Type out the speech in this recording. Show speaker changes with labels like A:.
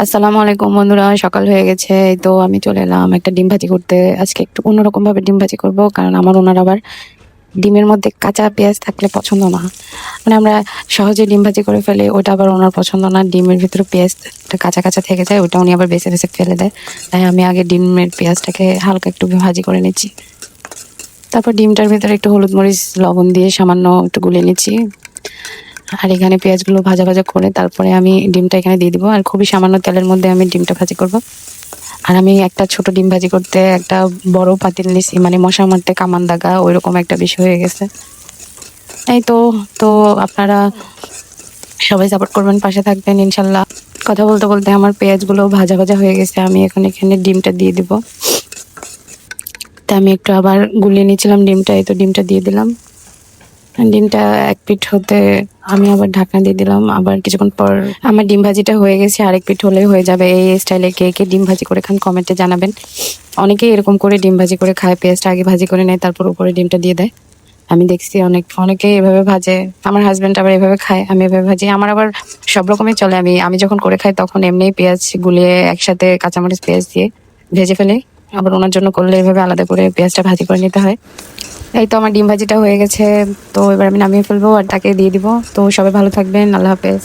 A: আসসালামু আলাইকুম বন্ধুরা, সকাল হয়ে গেছে। এই তো আমি চলে এলাম একটা ডিম ভাজি করতে। আজকে একটু অন্যরকম ভাবে ডিম ভাজি করব, কারণ আমার ওনার আবার ডিমের মধ্যে কাঁচা পেঁয়াজ থাকলে পছন্দ না। মানে আমরা সহজে ডিম ভাজি করে ফেলি, ওটা আবার ওনার পছন্দ না। ডিমের ভিতরে পেঁয়াজটা কাঁচা কাঁচা থেকে যায়, ওটা উনি আবার বেছে বেছে ফেলে দেয়। তাই আমি আগে ডিমের পেঁয়াজটাকে হালকা একটু ভাজি করে নিচ্ছি। তারপর ডিমটার ভিতরে একটু হলুদ মরিচ লবণ দিয়ে সামান্য একটু গুলে নিচ্ছি। আর এখানে পেঁয়াজগুলো ভাজা ভাজা করে তারপরে আমি ডিমটা এখানে দিয়ে দিব। আর খুবই সামান্য তেলের মধ্যে আমি ডিমটা ভাজি করব। আর আমি একটা ছোট ডিম ভাজি করতে একটা বড় পাতিল নিছি, মানে মশা মারতে কামান দাগা ওইরকম একটা বিষয় হয়ে গেছে। এই তো। তো আপনারা সবাই সাপোর্ট করবেন, পাশে থাকবেন ইনশাল্লাহ। কথা বলতে বলতে আমার পেঁয়াজগুলো ভাজা ভাজা হয়ে গেছে, আমি এখন এখানে ডিমটা দিয়ে দিব। তা আমি একটু আবার গুলিয়ে নিয়েছিলাম ডিমটা, এই তো ডিমটা দিয়ে দিলাম। ডিমটা এক পিঠ হতে আমি আবার ঢাকনা দিয়ে দিলাম। আবার কিছুক্ষণ পর আমার ডিম ভাজিটা হয়ে গেছে, আরেক পিঠ হলেই হয়ে যাবে। এই স্টাইলে কে কে ডিম ভাজি করে খান কমেন্টে জানাবেন। অনেকেই এরকম করে ডিম ভাজি করে খায়, পেঁয়াজটা আগে ভাজি করে নেয় তারপর উপরে ডিমটা দিয়ে দেয়। আমি দেখছি অনেকেই এভাবে ভাজে। আমার হাজবেন্ড আবার এভাবে খায়, আমি এভাবে ভাজি। আমার আবার সব রকমই চলে। আমি যখন করে খাই তখন এমনি পেঁয়াজ গুলিয়ে একসাথে কাঁচামরিচ পেঁয়াজ দিয়ে ভেজে ফেলে। আবার ওনার জন্য করলে এভাবে আলাদা করে পেঁয়াজটা ভাজি করে নিতে হয়। এই তো আমার ডিম ভাজিটা হয়ে গেছে। তো এবার আমি নামিয়ে ফেলবো আর তাকে দিয়ে দিব। তো সবাই ভালো থাকবেন, আল্লাহ হাফেজ।